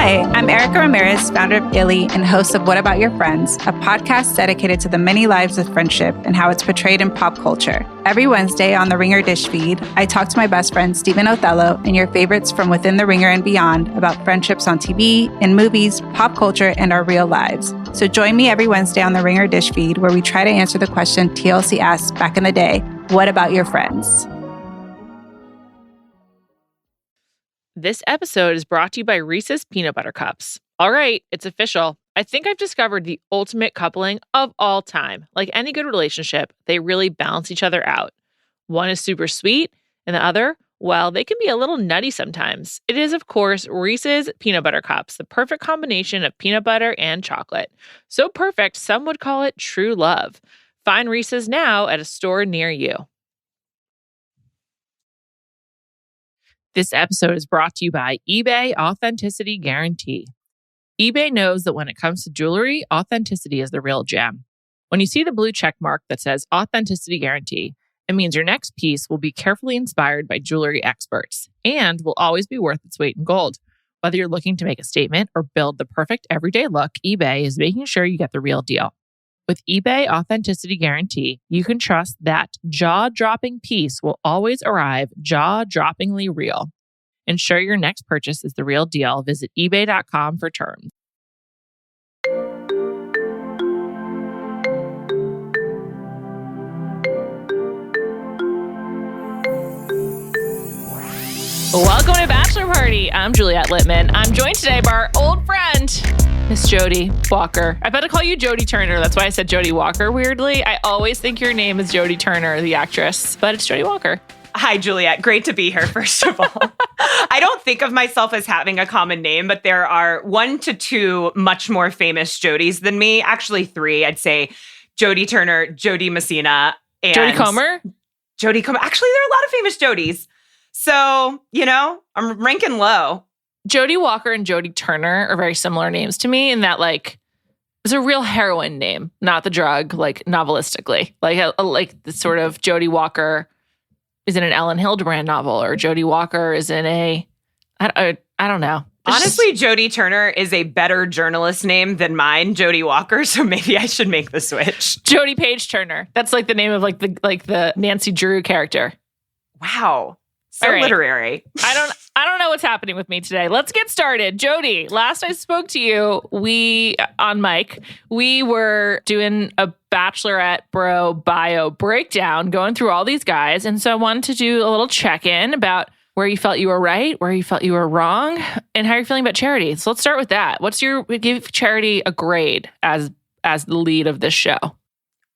Hi, I'm Erica Ramirez, founder of Illy and host of What About Your Friends, a podcast dedicated to the many lives of friendship and how it's portrayed in pop culture. Every Wednesday on the Ringer Dish feed, I talk to my best friend Stephen Othello and your favorites from within the Ringer and beyond about friendships on TV, in movies, pop culture, and our real lives. So join me every Wednesday on the Ringer Dish feed where we try to answer the question TLC asked back in the day, what about your friends? This episode is brought to you by Reese's Peanut Butter Cups. All right, it's official. I think I've discovered the ultimate coupling of all time. Like any good relationship, they really balance each other out. One is super sweet, and the other, well, they can be a little nutty sometimes. It is, of course, Reese's Peanut Butter Cups, the perfect combination of peanut butter and chocolate. So perfect, some would call it true love. Find Reese's now at a store near you. This episode is brought to you by eBay Authenticity Guarantee. eBay knows that when it comes to jewelry, authenticity is the real gem. When you see the blue check mark that says Authenticity Guarantee, it means your next piece will be carefully inspired by jewelry experts and will always be worth its weight in gold. Whether you're looking to make a statement or build the perfect everyday look, eBay is making sure you get the real deal. With eBay Authenticity Guarantee, you can trust that jaw-dropping piece will always arrive jaw-droppingly real. Ensure your next purchase is the real deal. Visit ebay.com for terms. Welcome to Bachelor Party. I'm Juliet Litman. I'm joined today by our old friend, Miss Jodi Walker. I better call you Jodi Turner. That's why I said Jodi Walker weirdly. I always think your name is Jodi Turner, the actress, but it's Jodi Walker. Hi, Juliet. Great to be here, first of all. I don't think of myself as having a common name, but there are 1 to 2 much more famous Jodis than me. Actually, 3. I'd say Jodi Turner, Jodi Messina, and Jodie Comer? Jodie Comer. Actually, there are a lot of famous Jodis. So, I'm ranking low. Jodi Walker and Jodi Turner are very similar names to me in that, like, it's a real heroine name, not the drug, like, novelistically. Like the sort of Jodi Walker is in an Ellen Hildebrand novel, or Jodi Walker is in I don't know. Honestly, Jodi Turner is a better journalist name than mine, Jodi Walker, so maybe I should make the switch. Jodi Page Turner. That's like the name of like the Nancy Drew character. Wow. So right. Literary. I don't know what's happening with me today. Let's get started. Jodi, last I spoke to you, on mic, we were doing a Bachelorette bro bio breakdown, going through all these guys. And so I wanted to do a little check-in about where you felt you were right, where you felt you were wrong, and how you're feeling about Charity. So let's start with that. Give Charity a grade as the lead of this show.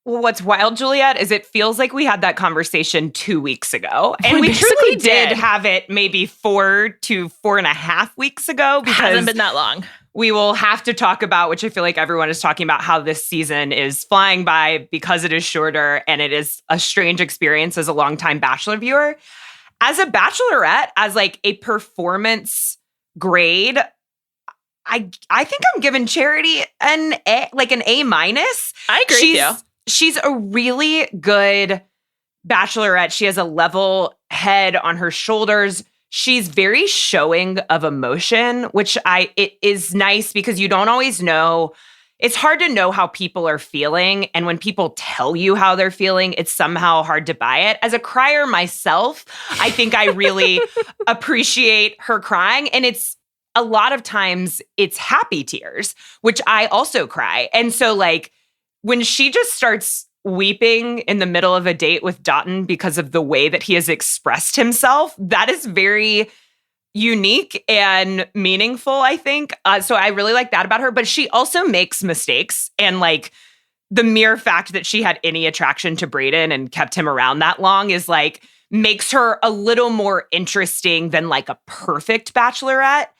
Well, what's wild, Juliet, is it feels like we had that conversation 2 weeks ago. And we truly did have it maybe 4 to 4.5 weeks ago. Because hasn't been that long. We will have to talk about, which I feel like everyone is talking about, how this season is flying by because it is shorter and it is a strange experience as a longtime Bachelor viewer. As a Bachelorette, as like a performance grade, I think I'm giving Charity an A, like an A-. I agree with you. She's a really good Bachelorette. She has a level head on her shoulders. She's very showing of emotion, which it is nice because you don't always know. It's hard to know how people are feeling. And when people tell you how they're feeling, it's somehow hard to buy it. As a crier myself, I think I really appreciate her crying. And it's a lot of times it's happy tears, which I also cry. And so like, when she just starts weeping in the middle of a date with Dotun because of the way that he has expressed himself, that is very unique and meaningful, I think. So I really like that about her. But she also makes mistakes. And like the mere fact that she had any attraction to Brayden and kept him around that long is like makes her a little more interesting than like a perfect Bachelorette.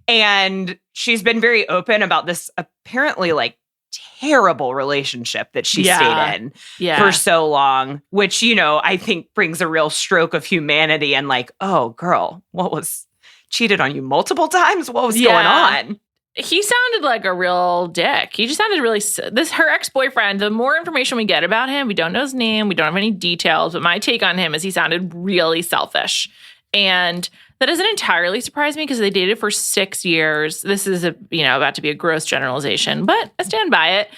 And she's been very open about this apparently like terrible relationship that she stayed in for so long, which, I think brings a real stroke of humanity and like, oh, girl, cheated on you multiple times? What was going on? He sounded like a real dick. He just sounded really, her ex-boyfriend, the more information we get about him, we don't know his name, we don't have any details, but my take on him is he sounded really selfish. And that doesn't entirely surprise me because they dated for 6 years. This is about to be a gross generalization, but I stand by it.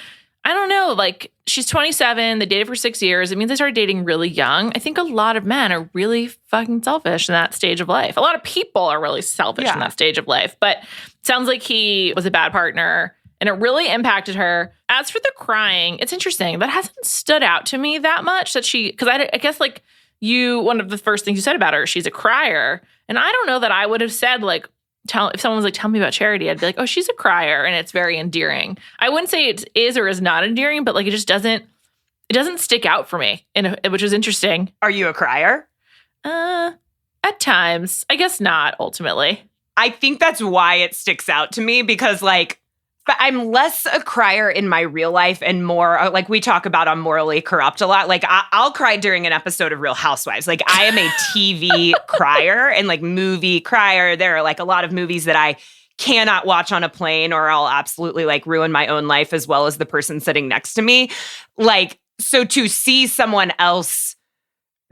I don't know. Like, she's 27. They dated for 6 years. It means they started dating really young. I think a lot of men are really fucking selfish in that stage of life. A lot of people are really selfish in that stage of life. But it sounds like he was a bad partner and it really impacted her. As for the crying, it's interesting. That hasn't stood out to me that much because I guess like one of the first things you said about her, she's a crier. And I don't know that I would have said like, if someone was like, tell me about Charity, I'd be like, oh, she's a crier and it's very endearing. I wouldn't say it is or is not endearing, but like it doesn't stick out for me, which is interesting. Are you a crier? At times. I guess not, ultimately. I think that's why it sticks out to me because like, but I'm less a crier in my real life and more like we talk about on Morally Corrupt a lot. Like I'll cry during an episode of Real Housewives. Like I am a TV crier and like movie crier. There are like a lot of movies that I cannot watch on a plane or I'll absolutely like ruin my own life as well as the person sitting next to me. Like, so to see someone else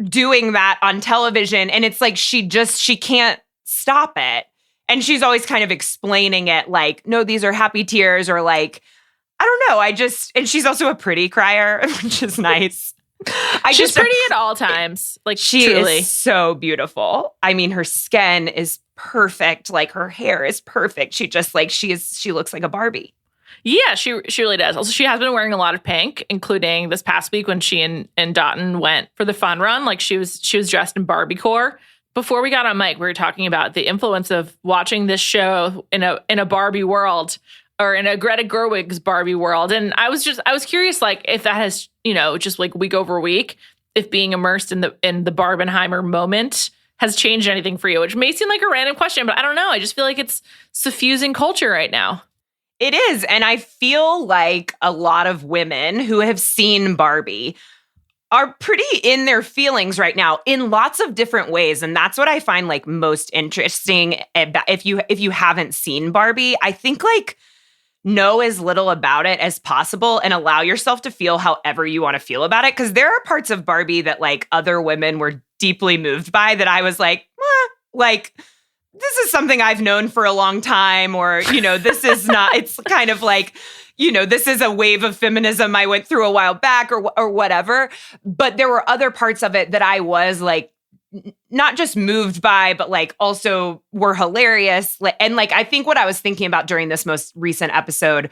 doing that on television and it's like she can't stop it. And she's always kind of explaining it like, no, these are happy tears or like, I don't know. And she's also a pretty crier, which is nice. She's pretty at all times. Like she truly. is so beautiful. I mean, her skin is perfect. Like her hair is perfect. She just like, she looks like a Barbie. Yeah, she really does. Also, she has been wearing a lot of pink, including this past week when she and Dotun went for the fun run. Like she was dressed in Barbie core. Before we got on mic, we were talking about the influence of watching this show in a Barbie world or in a Greta Gerwig's Barbie world. And I was curious, like, if that has, just like week over week, if being immersed in the Barbenheimer moment has changed anything for you, which may seem like a random question, but I don't know. I just feel like it's suffusing culture right now. It is. And I feel like a lot of women who have seen Barbie are pretty in their feelings right now in lots of different ways. And that's what I find like most interesting. If you haven't seen Barbie, I think like know as little about it as possible and allow yourself to feel however you want to feel about it. Because there are parts of Barbie that like other women were deeply moved by that I was like, like, this is something I've known for a long time, or, this is not, it's kind of like, this is a wave of feminism I went through a while back or whatever. But there were other parts of it that I was like, not just moved by, but like also were hilarious. And like, I think what I was thinking about during this most recent episode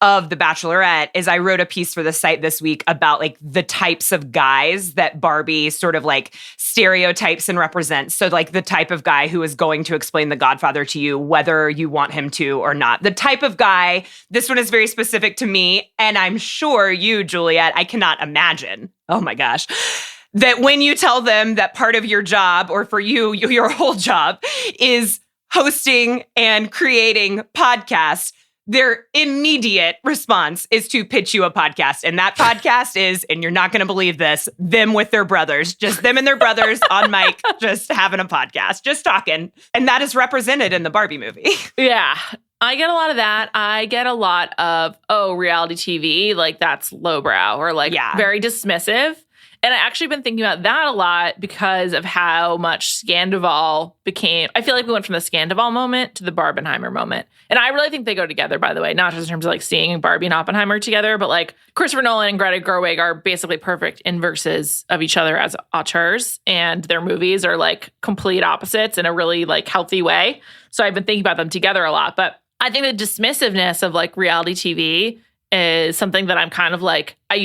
of The Bachelorette is I wrote a piece for the site this week about like the types of guys that Barbie sort of like stereotypes and represents. So like the type of guy who is going to explain The Godfather to you, whether you want him to or not. The type of guy, this one is very specific to me. And I'm sure you, Juliet, I cannot imagine, oh my gosh, that when you tell them that part of your job, or for you, your whole job is hosting and creating podcasts, their immediate response is to pitch you a podcast. And that podcast is, and you're not going to believe this, them with their brothers, just them and their brothers on mic, just having a podcast, just talking. And that is represented in the Barbie movie. Yeah. I get a lot of that. I get a lot of, reality TV, like that's lowbrow or like very dismissive. And I actually been thinking about that a lot because of how much Scandival became. I feel like we went from the Scandival moment to the Barbenheimer moment. And I really think they go together, by the way, not just in terms of like seeing Barbie and Oppenheimer together, but like Christopher Nolan and Greta Gerwig are basically perfect inverses of each other as auteurs. And their movies are like complete opposites in a really like healthy way. So I've been thinking about them together a lot. But I think the dismissiveness of like reality TV is something that I'm kind of like, I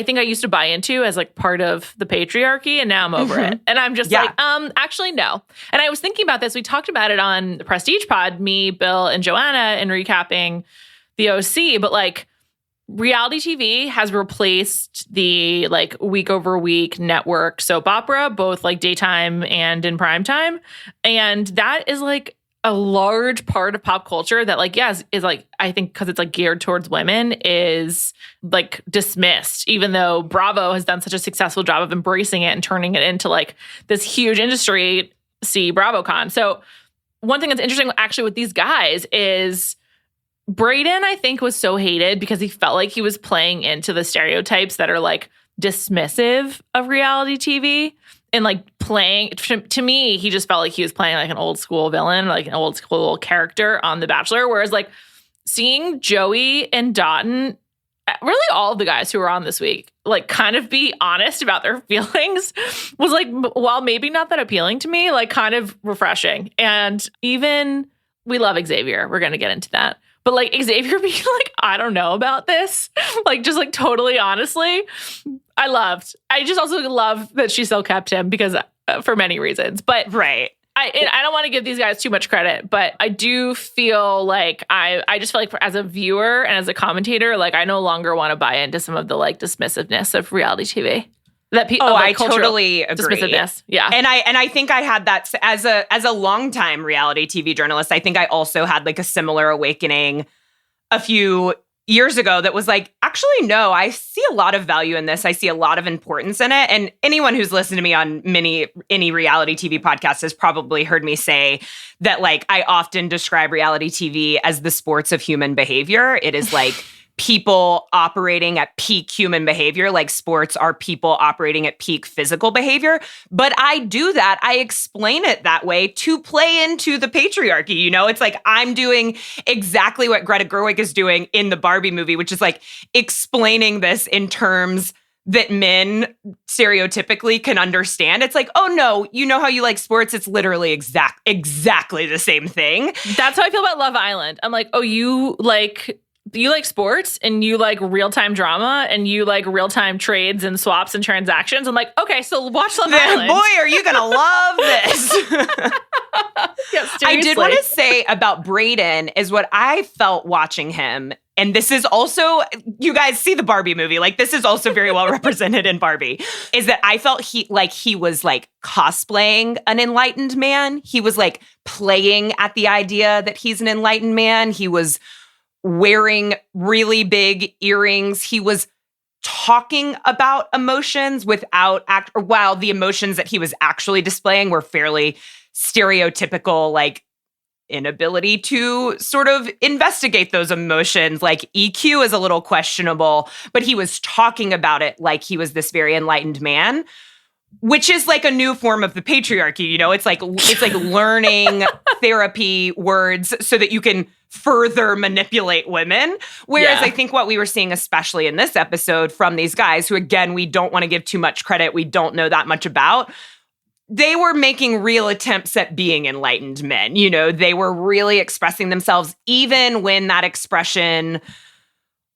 think I used to buy into as like part of the patriarchy, and now I'm over it. And I'm just like, actually, no. And I was thinking about this. We talked about it on the Prestige Pod, me, Bill, and Joanna, in recapping the OC, but like reality TV has replaced the like week over week network soap opera, both like daytime and in primetime. And that is like a large part of pop culture that like, yes, is like, I think because it's like geared towards women is like dismissed, even though Bravo has done such a successful job of embracing it and turning it into like this huge industry, see BravoCon. So one thing that's interesting actually with these guys is Brayden, I think, was so hated because he felt like he was playing into the stereotypes that are like dismissive of reality TV. and like playing, to me, he just felt like he was playing like an old school villain, like an old school character on The Bachelor. Whereas like seeing Joey and Dotun, really all of the guys who were on this week, like kind of be honest about their feelings was like, while maybe not that appealing to me, like kind of refreshing. And even we love Xavier. We're going to get into that. But like Xavier being like, I don't know about this, like just like totally honestly, I just also love that she still kept him because for many reasons. But right. I don't want to give these guys too much credit, but I do feel like I just feel like as a viewer and as a commentator, like I no longer want to buy into some of the like dismissiveness of reality TV. That I totally agree. Dismissiveness. Yeah. And I think I had that as a longtime reality TV journalist. I think I also had like a similar awakening a few years ago that was like, actually, no, I see a lot of value in this. I see a lot of importance in it. And anyone who's listened to me on any reality TV podcast has probably heard me say that like I often describe reality TV as the sports of human behavior. It is like people operating at peak human behavior, like sports are people operating at peak physical behavior. But I do that. I explain it that way to play into the patriarchy. You know, it's like I'm doing exactly what Greta Gerwig is doing in the Barbie movie, which is like explaining this in terms that men stereotypically can understand. It's like, oh no, you know how you like sports? It's literally exactly the same thing. That's how I feel about Love Island. I'm like, oh, you like sports and you like real-time drama and you like real-time trades and swaps and transactions. I'm like, okay, so watch Love Island. Boy, are you going to love this. Yeah, I did want to say about Brayden is what I felt watching him. And this is also, you guys see the Barbie movie, like this is also very well represented in Barbie, is that I felt he was like cosplaying an enlightened man. He was like playing at the idea that he's an enlightened man. He was wearing really big earrings. He was talking about emotions while the emotions that he was actually displaying were fairly stereotypical, like inability to sort of investigate those emotions. Like EQ is a little questionable, but he was talking about it like he was this very enlightened man, which is like a new form of the patriarchy. You know, it's like learning therapy words so that you can further manipulate women. Whereas I think what we were seeing, especially in this episode from these guys who, again, we don't want to give too much credit, we don't know that much about, they were making real attempts at being enlightened men. You know, they were really expressing themselves, even when that expression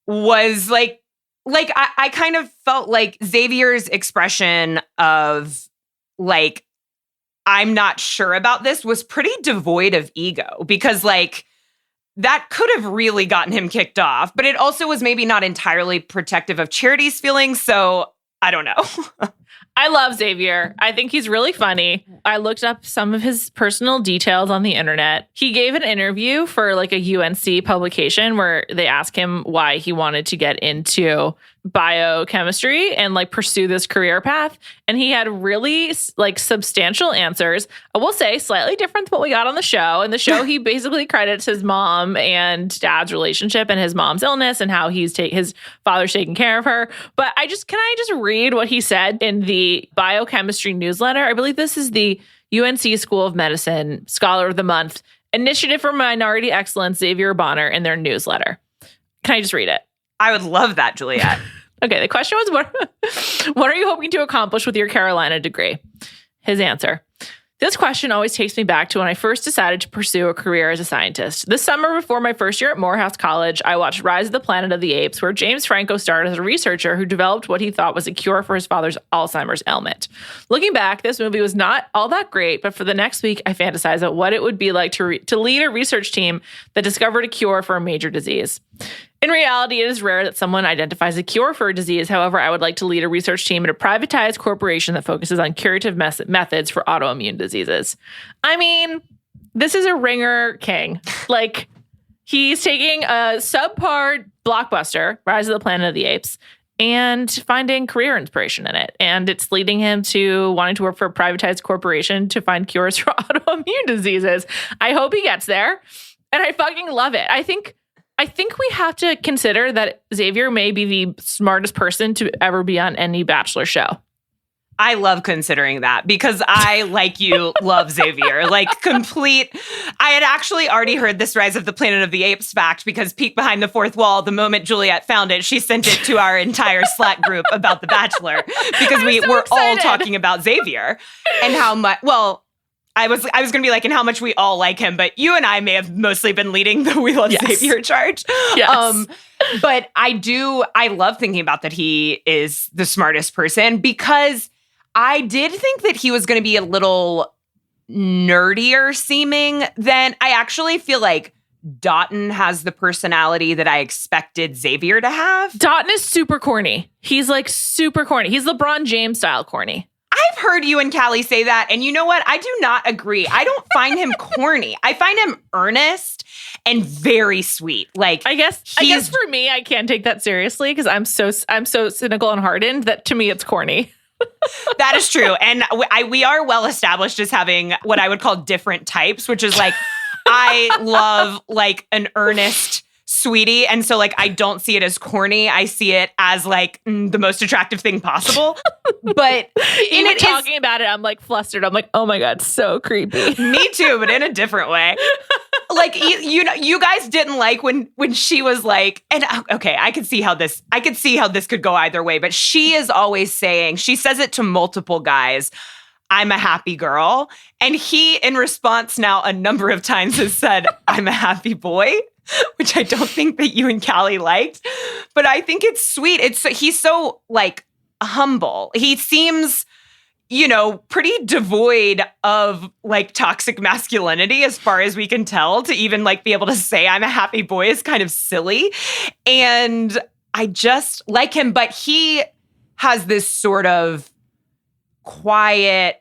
was like I kind of felt like Xavier's expression of like, I'm not sure about this was pretty devoid of ego, because like that could have really gotten him kicked off, but it also was maybe not entirely protective of Charity's feelings. So I don't know. I love Xavier. I think he's really funny. I looked up some of his personal details on the internet. He gave an interview for like a UNC publication where they asked him why he wanted to get into biochemistry and like pursue this career path. And he had really like substantial answers. I will say slightly different than what we got on the show. In the show, he basically credits his mom and dad's relationship and his mom's illness and how his father's taking care of her. But can I just read what he said in the biochemistry newsletter? I believe this is the UNC School of Medicine Scholar of the Month Initiative for Minority Excellence, Xavier Bonner, in their newsletter. Can I just read it? I would love that, Juliet. Okay, the question was, what are you hoping to accomplish with your Carolina degree? His answer: this question always takes me back to when I first decided to pursue a career as a scientist. This summer before my first year at Morehouse College, I watched Rise of the Planet of the Apes, where James Franco starred as a researcher who developed what he thought was a cure for his father's Alzheimer's ailment. Looking back, this movie was not all that great, but for the next week, I fantasized about what it would be like to lead a research team that discovered a cure for a major disease. In reality, it is rare that someone identifies a cure for a disease. However, I would like to lead a research team at a privatized corporation that focuses on curative methods for autoimmune diseases. I mean, this is a ringer king. Like, he's taking a subpar blockbuster, Rise of the Planet of the Apes, and finding career inspiration in it. And it's leading him to wanting to work for a privatized corporation to find cures for autoimmune diseases. I hope he gets there. And I fucking love it. I think we have to consider that Xavier may be the smartest person to ever be on any Bachelor show. I love considering that because I, like you, love Xavier. Like complete. I had actually already heard this Rise of the Planet of the Apes fact because Peek Behind the Fourth Wall, the moment Juliet found it, she sent it to our entire Slack group about The Bachelor because we were all talking about Xavier and how much, well, I was going to be like, and how much we all like him, but you and I may have mostly been leading the We Love Xavier charge. Yes. But I love thinking about that he is the smartest person because I did think that he was going to be a little nerdier seeming than I actually feel like Dotun has the personality that I expected Xavier to have. Dotun is super corny. He's like super corny. He's LeBron James style corny. I've heard you and Callie say that. And you know what? I do not agree. I don't find him corny. I find him earnest and very sweet. Like, I guess for me, I can't take that seriously because I'm so cynical and hardened that to me it's corny. That is true. And we are well established as having what I would call different types, which is like, I love like an earnest sweetie. And so like, I don't see it as corny. I see it as like the most attractive thing possible. But even talking about it, I'm like flustered. I'm like, oh my God, so creepy. Me too, but in a different way. Like, you know, you guys didn't like when she was like, and okay, I could see how this could go either way, but she is always saying, she says it to multiple guys, I'm a happy girl. And he, in response now a number of times has said, I'm a happy boy, which I don't think that you and Callie liked, but I think it's sweet. He's so like humble. He seems, you know, pretty devoid of like toxic masculinity as far as we can tell. To even like be able to say I'm a happy boy is kind of silly. And I just like him, but he has this sort of quiet,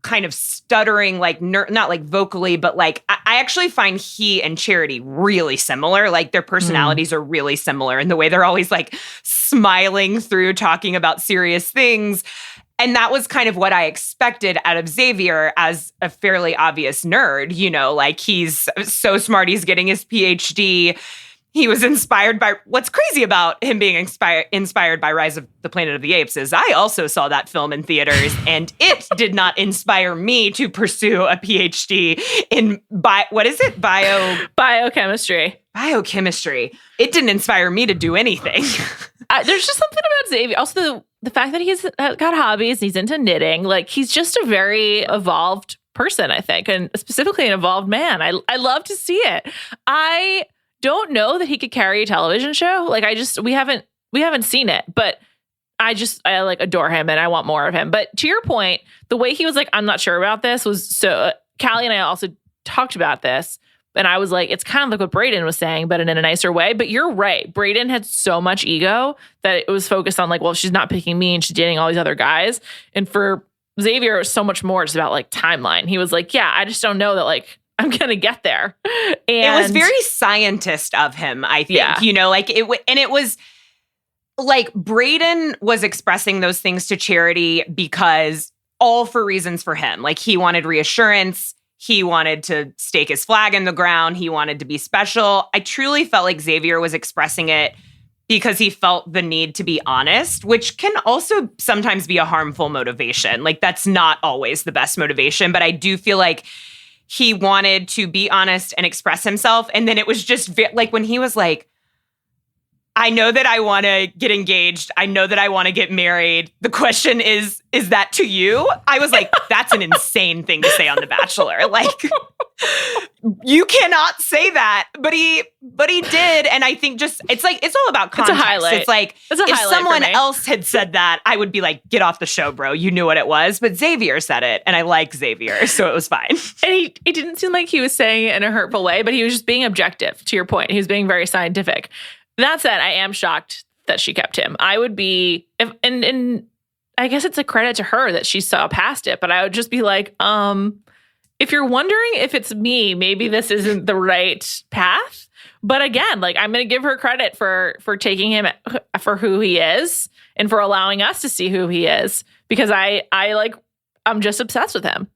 kind of stuttering, like not like vocally, but like I actually find he and Charity really similar. Like their personalities are really similar in the way they're always like smiling through talking about serious things. And that was kind of what I expected out of Xavier as a fairly obvious nerd, you know, like he's so smart, he's getting his PhD. He was inspired by, what's crazy about him being inspired by Rise of the Planet of the Apes is I also saw that film in theaters and it did not inspire me to pursue a PhD in biochemistry. Biochemistry. It didn't inspire me to do anything. There's just something about Xavier. Also, the fact that he's got hobbies, he's into knitting, like he's just a very evolved person, I think, and specifically an evolved man. I love to see it. I don't know that he could carry a television show. Like we haven't seen it, but I like adore him and I want more of him. But to your point, the way he was like, I'm not sure about this was so Callie and I also talked about this. And I was like, it's kind of like what Brayden was saying, but in a nicer way. But you're right. Brayden had so much ego that it was focused on like, well, she's not picking me and she's dating all these other guys. And for Xavier, it was so much more just about like timeline. He was like, yeah, I just don't know that like I'm going to get there. And it was very scientist of him, I think, you know, like it was like Brayden was expressing those things to Charity because all for reasons for him. Like he wanted reassurance. He wanted to stake his flag in the ground. He wanted to be special. I truly felt like Xavier was expressing it because he felt the need to be honest, which can also sometimes be a harmful motivation. Like that's not always the best motivation, but I do feel like he wanted to be honest and express himself. And then it was just like when he was like, I know that I want to get engaged. I know that I want to get married. The question is that to you? I was like, that's an insane thing to say on The Bachelor. Like, you cannot say that. But he did. And I think just, it's like, it's all about context. It's a highlight. It's like, if someone else had said that, I would be like, get off the show, bro. You knew what it was. But Xavier said it. And I like Xavier. So it was fine. And it didn't seem like he was saying it in a hurtful way, but he was just being objective, to your point. He was being very scientific. That said, I am shocked that she kept him. I would be, and I guess it's a credit to her that she saw past it, but I would just be like, if you're wondering if it's me, maybe this isn't the right path. But again, like I'm going to give her credit for taking him for who he is and for allowing us to see who he is, because I'm just obsessed with him.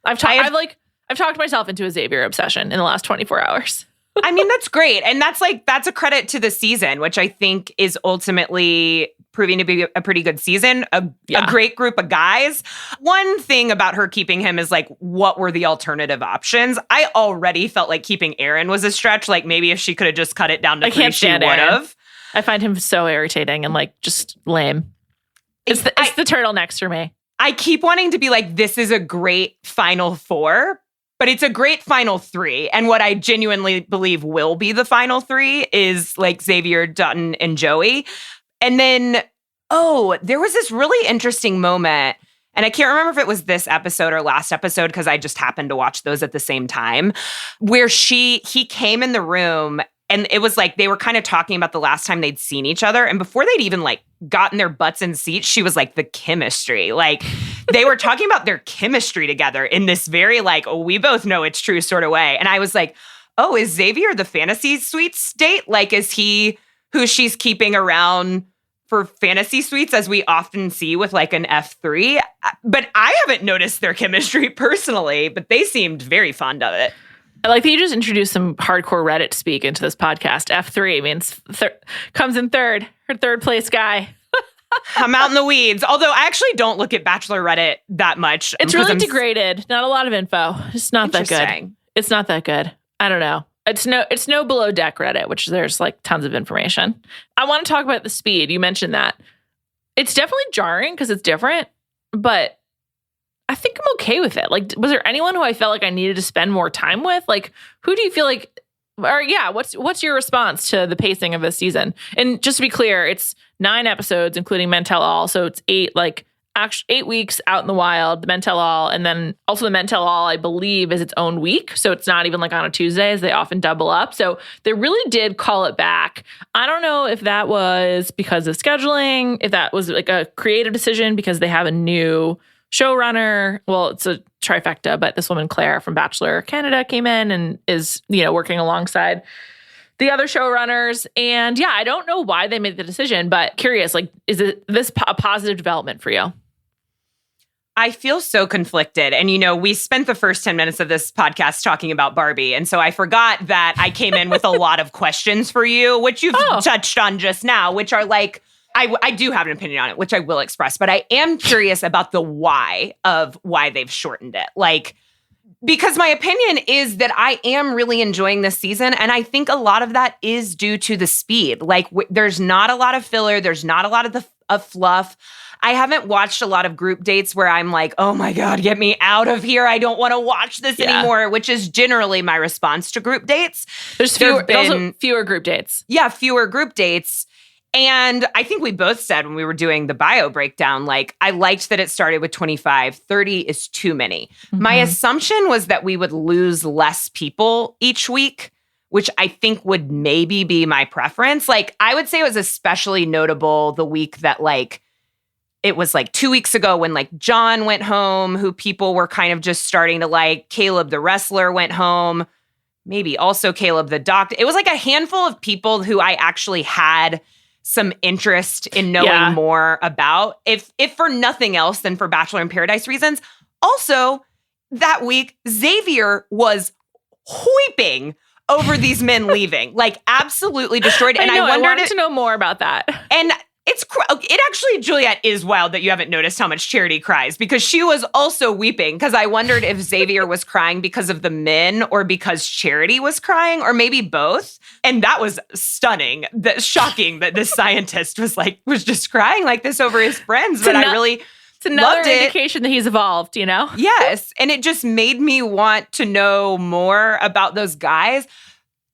I've talked myself into a Xavier obsession in the last 24 hours. I mean, that's great. And that's a credit to the season, which I think is ultimately proving to be a pretty good season, a great group of guys. One thing about her keeping him is like, what were the alternative options? I already felt like keeping Aaron was a stretch. Like maybe if she could have just cut it down to 3, she would have. I find him so irritating and like just lame. It's the turtlenecks for me. I keep wanting to be like, this is a great final 4, but it's a great final 3. And what I genuinely believe will be the final 3 is like Xavier, Dutton, and Joey. And then, there was this really interesting moment, and I can't remember if it was this episode or last episode because I just happened to watch those at the same time, where he came in the room and it was like they were kind of talking about the last time they'd seen each other. And before they'd even like gotten their butts in seats, she was like, the chemistry. Like they were talking about their chemistry together in this very like, we both know it's true sort of way. And I was like, is Xavier the fantasy suites date? Like, is he who she's keeping around for fantasy suites, as we often see with like an F3? But I haven't noticed their chemistry personally, but they seemed very fond of it. I like that you just introduced some hardcore Reddit speak into this podcast. F3 means comes in third, her third place guy. I'm out in the weeds. Although I actually don't look at Bachelor Reddit that much. It's really degraded. Not a lot of info. It's not that good. It's not that good. I don't know. It's no below deck Reddit, which there's like tons of information. I want to talk about the speed. You mentioned that. It's definitely jarring because it's different, but I think I'm okay with it. Like, was there anyone who I felt like I needed to spend more time with? Like, who do you feel like, what's your response to the pacing of this season? And just to be clear, it's 9 episodes, including Men Tell All. So it's 8 weeks out in the wild, the Men Tell All. And then also the Men Tell All, I believe, is its own week. So it's not even like on a Tuesday, as they often double up. So they really did call it back. I don't know if that was because of scheduling, if that was like a creative decision because they have a new showrunner. Well, it's a trifecta, but this woman, Claire from Bachelor Canada, came in and is, working alongside the other showrunners. And yeah, I don't know why they made the decision, but curious, like, is this a positive development for you? I feel so conflicted. And, we spent the first 10 minutes of this podcast talking about Barbie. And so I forgot that I came in with a lot of questions for you, which you've touched on just now, which are like, I do have an opinion on it, which I will express, but I am curious about the why of why they've shortened it. Like, because my opinion is that I am really enjoying this season. And I think a lot of that is due to the speed. Like, there's not a lot of filler. There's not a lot of fluff. I haven't watched a lot of group dates where I'm like, oh my God, get me out of here. I don't want to watch this anymore, which is generally my response to group dates. There's also fewer group dates. Yeah, fewer group dates. And I think we both said when we were doing the bio breakdown, like, I liked that it started with 25. 30 is too many. Mm-hmm. My assumption was that we would lose less people each week, which I think would maybe be my preference. Like, I would say it was especially notable the week that, like, it was like 2 weeks ago when like John went home, who people were kind of just starting to like. Caleb the wrestler went home. Maybe also Caleb the doctor. It was like a handful of people who I actually had some interest in knowing more about, if for nothing else than for Bachelor in Paradise reasons. Also, that week, Xavier was weeping over these men leaving, like absolutely destroyed. And I wanted to know more about that. And it actually, Juliet, is wild that you haven't noticed how much Charity cries, because she was also weeping, because I wondered if Xavier was crying because of the men or because Charity was crying, or maybe both. And that was stunning, shocking that this scientist was just crying like this over his friends. But it's another indication that he's evolved, Yes. And it just made me want to know more about those guys.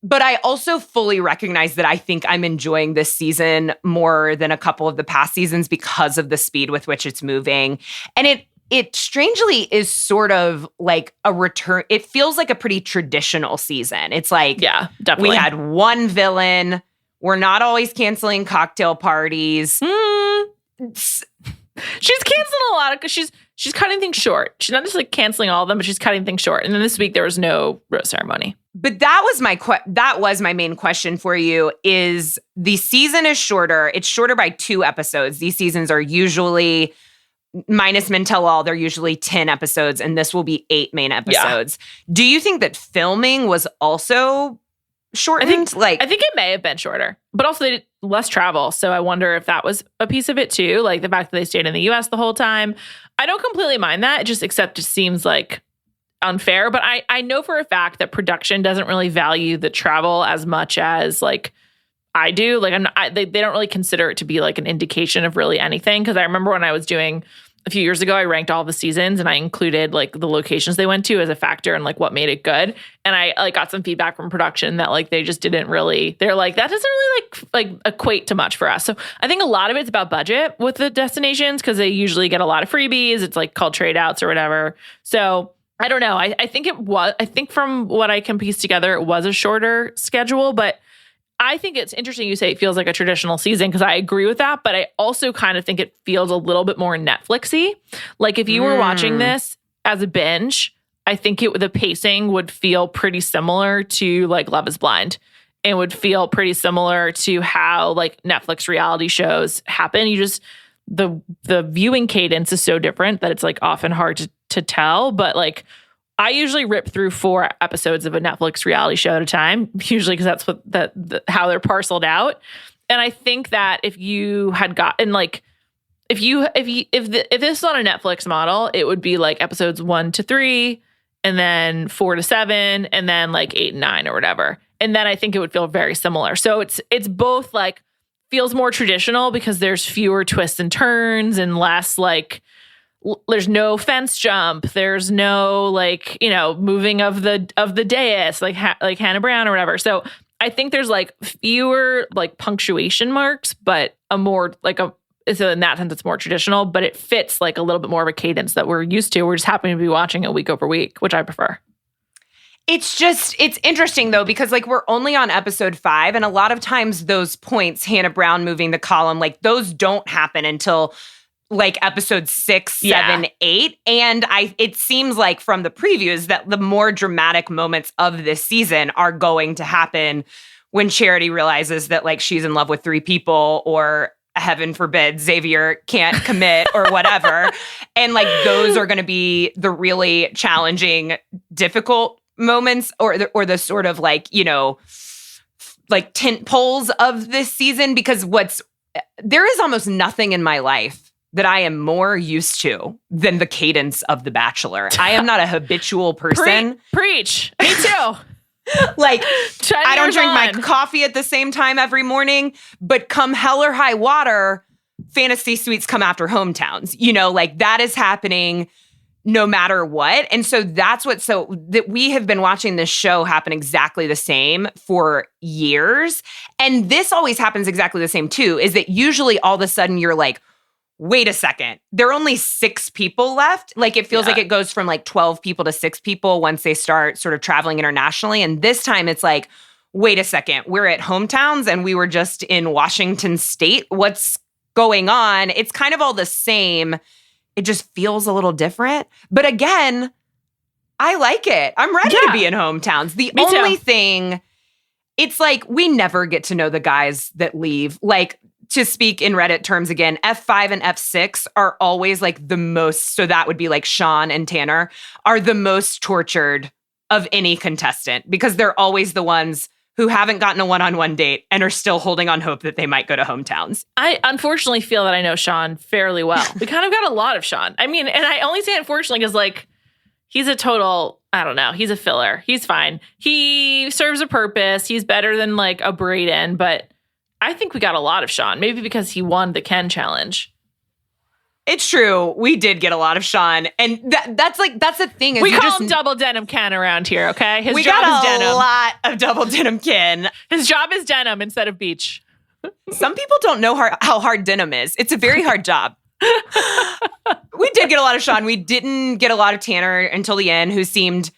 But I also fully recognize that I think I'm enjoying this season more than a couple of the past seasons because of the speed with which it's moving. And it strangely is sort of like a return. It feels like a pretty traditional season. It's like, yeah, definitely. We had one villain. We're not always canceling cocktail parties. She's canceling a lot because she's cutting things short. She's not just like canceling all of them, but she's cutting things short. And then this week there was no rose ceremony. But that was my main question for you. Is the season is shorter? It's shorter by 2 episodes. These seasons are usually, minus Men Tell All, they're usually 10 episodes, and this will be 8 main episodes. Yeah. Do you think that filming was also shortened? I think it may have been shorter, but also they did less travel. So I wonder if that was a piece of it too. Like the fact that they stayed in the US the whole time. I don't completely mind that, just except it seems like unfair. But I know for a fact that production doesn't really value the travel as much as like I do. Like they don't really consider it to be like an indication of really anything. Because I remember when I was doing a few years ago, I ranked all the seasons and I included like the locations they went to as a factor and like what made it good. And I like got some feedback from production that like they just didn't really, they're like, that doesn't really like equate to much for us. So I think a lot of it's about budget with the destinations because they usually get a lot of freebies. It's like called trade outs or whatever. So I don't know. I think from what I can piece together, it was a shorter schedule, but I think it's interesting you say it feels like a traditional season because I agree with that, but I also kind of think it feels a little bit more Netflixy. Like if you were watching this as a binge, I think the pacing would feel pretty similar to like Love is Blind. It would feel pretty similar to how like Netflix reality shows happen. You just the viewing cadence is so different that it's like often hard to tell, but like I usually rip through 4 episodes of a Netflix reality show at a time, usually because that's what how they're parceled out. And I think that if you had gotten like, if this was on a Netflix model, it would be like episodes 1 to 3, and then 4 to 7, and then like 8 and 9 or whatever. And then I think it would feel very similar. So it's both like feels more traditional because there's fewer twists and turns and less like. There's no fence jump. There's no like, moving of the dais like Hannah Brown or whatever. So I think there's like fewer like punctuation marks, but a more like so in that sense, it's more traditional, but it fits like a little bit more of a cadence that we're used to. We're just happy to be watching it week over week, which I prefer. It's interesting though, because like we're only on episode 5 and a lot of times those points, Hannah Brown moving the column, like those don't happen until like episode 6, 7, 8. And it seems like from the previews that the more dramatic moments of this season are going to happen when Charity realizes that like she's in love with 3 people or heaven forbid Xavier can't commit or whatever. And like those are going to be the really challenging, difficult moments or the sort of like, like tent poles of this season, because there is almost nothing in my life that I am more used to than the cadence of The Bachelor. I am not a habitual person. Preach. Me too. Like, I don't drink my coffee at the same time every morning, but come hell or high water, fantasy suites come after hometowns. Like that is happening no matter what. And so that's that we have been watching this show happen exactly the same for years. And this always happens exactly the same too, is that usually all of a sudden you're like, wait a second, there are only 6 people left. Like it feels like it goes from like 12 people to 6 people once they start sort of traveling internationally. And this time it's like, wait a second, we're at hometowns and we were just in Washington State. What's going on? It's kind of all the same. It just feels a little different. But again, I like it. I'm ready to be in hometowns. The only thing, it's like we never get to know the guys that leave. Like, to speak in Reddit terms again, F5 and F6 are always like the most, so that would be like Sean and Tanner, are the most tortured of any contestant because they're always the ones who haven't gotten a one-on-one date and are still holding on hope that they might go to hometowns. I unfortunately feel that I know Sean fairly well. We kind of got a lot of Sean. I mean, and I only say unfortunately because like, he's a total, I don't know, he's a filler. He's fine. He serves a purpose. He's better than like a Brayden, but I think we got a lot of Sean, maybe because he won the Ken challenge. It's true. We did get a lot of Sean. And that's the thing. Is we call him Double Denim Ken around here, okay? His job is denim. We got a lot of Double Denim Ken. His job is denim instead of beach. Some people don't know how hard denim is. It's a very hard job. We did get a lot of Sean. We didn't get a lot of Tanner until the end, who seemed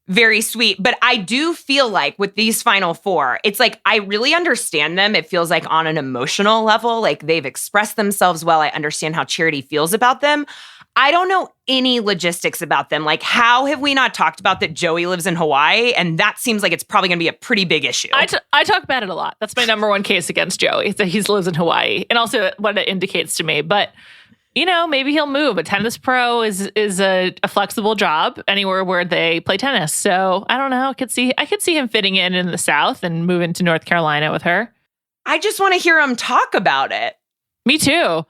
very sweet. But I do feel like with these final 4, it's like I really understand them. It feels like on an emotional level, like they've expressed themselves well. I understand how Charity feels about them. I don't know any logistics about them. Like, how have we not talked about that Joey lives in Hawaii? And that seems like it's probably going to be a pretty big issue. I talk about it a lot. That's my number one case against Joey, that he lives in Hawaii. And also what it indicates to me. But maybe he'll move. A tennis pro is a flexible job anywhere where they play tennis. So I don't know. I could see him fitting in the South and moving to North Carolina with her. I just want to hear him talk about it. Me too.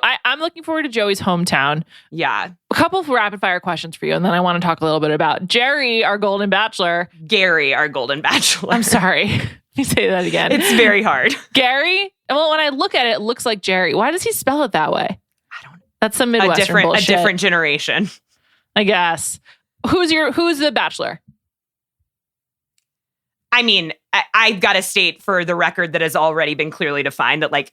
I'm looking forward to Joey's hometown. Yeah. A couple of rapid fire questions for you, and then I want to talk a little bit about Gerry, our Golden Bachelor. Gerry, our Golden Bachelor. I'm sorry. Let me say that again. It's very hard. Gerry? Well, when I look at it, it looks like Gerry. Why does he spell it that way? I don't know. That's some Midwestern bullshit. A different generation. I guess. Who's the Bachelor? I mean, I've got to state for the record that has already been clearly defined that like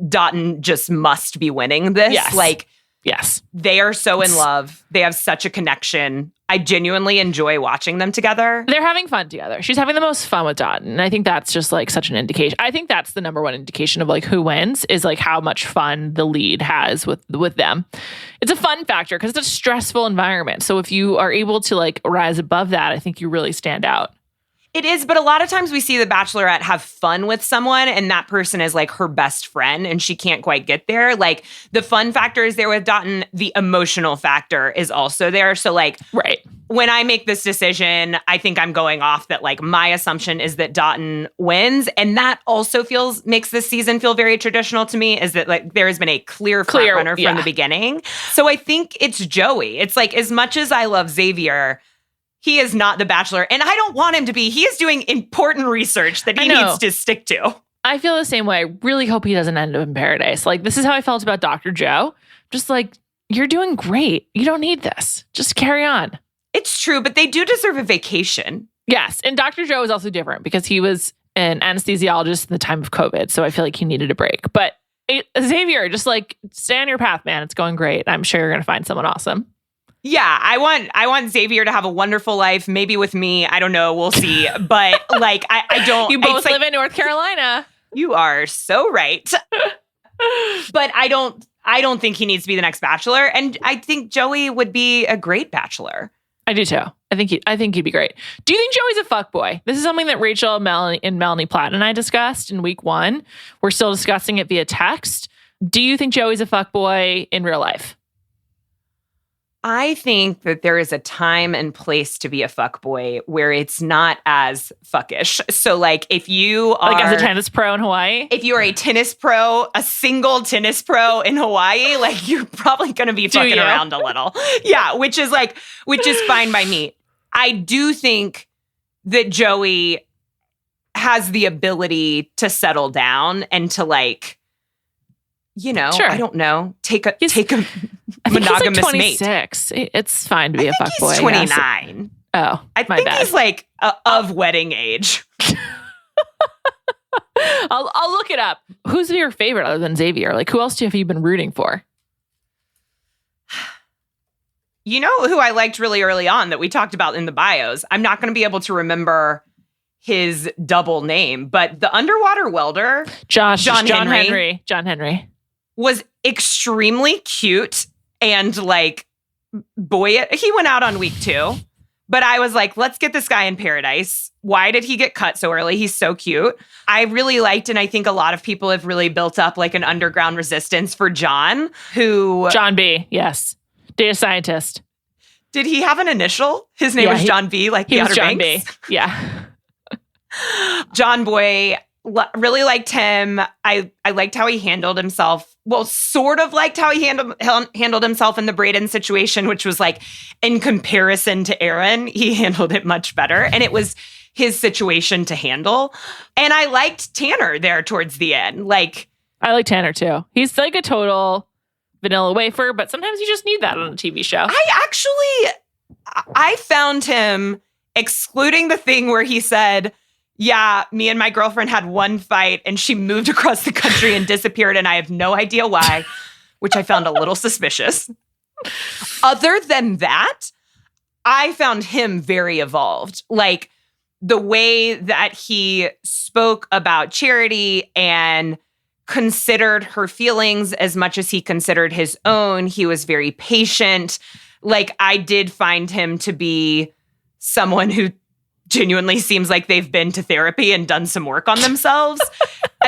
Dotun just must be winning this. Yes. Yes. They are so in love. They have such a connection. I genuinely enjoy watching them together. They're having fun together. She's having the most fun with Dotun. And I think that's just like such an indication. I think that's the number one indication of like who wins is like how much fun the lead has with them. It's a fun factor because it's a stressful environment. So if you are able to like rise above that, I think you really stand out. It is, but a lot of times we see the Bachelorette have fun with someone and that person is like her best friend and she can't quite get there. Like the fun factor is there with Dotun, the emotional factor is also there. So like right. When I make this decision, I think I'm going off that like my assumption is that Dotun wins. And that also makes this season feel very traditional to me is that like there has been a clear front runner from the beginning. So I think it's Joey. It's like as much as I love Xavier, he is not the Bachelor, and I don't want him to be. He is doing important research that he needs to stick to. I feel the same way. I really hope he doesn't end up in paradise. Like, this is how I felt about Dr. Joe. Just like, you're doing great. You don't need this. Just carry on. It's true, but they do deserve a vacation. Yes, and Dr. Joe is also different because he was an anesthesiologist in the time of COVID, so I feel like he needed a break. But Xavier, just like, stay on your path, man. It's going great. I'm sure you're going to find someone awesome. Yeah, I want Xavier to have a wonderful life, maybe with me. I don't know. We'll see. But like, I don't. You both live in North Carolina. You are so right. But I don't think he needs to be the next Bachelor. And I think Joey would be a great Bachelor. I do too. I think he'd be great. Do you think Joey's a fuckboy? This is something that Rachel, Melanie Platt and I discussed in week 1. We're still discussing it via text. Do you think Joey's a fuckboy in real life? I think that there is a time and place to be a fuckboy where it's not as fuckish. So like if you are... Like as a tennis pro in Hawaii? If you are a tennis pro, a single tennis pro in Hawaii, like you're probably going to be fucking around a little. Yeah, which is fine by me. I do think that Joey has the ability to settle down and to like, sure. I don't know, take a monogamous he's like 26. mate. It's fine to be a fuckboy. He's 29. Oh, I think he's like of wedding age. I'll look it up. Who's your favorite other than Xavier? Like, who else have you been rooting for? You know who I liked really early on that we talked about in the bios? I'm not going to be able to remember his double name, but the underwater welder, John Henry, was extremely cute and like, boy, he went out on week 2. But I was like, let's get this guy in paradise. Why did he get cut so early? He's so cute. I really liked, and I think a lot of people have really built up like an underground resistance for John B. Yes. Data scientist. Did he have an initial? His name was John B, like the Outer John Banks? B. Yeah. John Boy, really liked him. I liked how he handled himself. Well, sort of liked how he handled himself in the Brayden situation, which was like, in comparison to Aaron, he handled it much better. And it was his situation to handle. And I liked Tanner there towards the end. Like, I like Tanner too. He's like a total vanilla wafer, but sometimes you just need that on a TV show. I found him, excluding the thing where he said, yeah, me and my girlfriend had one fight and she moved across the country and disappeared and I have no idea why, which I found a little suspicious. Other than that, I found him very evolved. Like the way that he spoke about Charity and considered her feelings as much as he considered his own. He was very patient. Like I did find him to be someone who genuinely seems like they've been to therapy and done some work on themselves.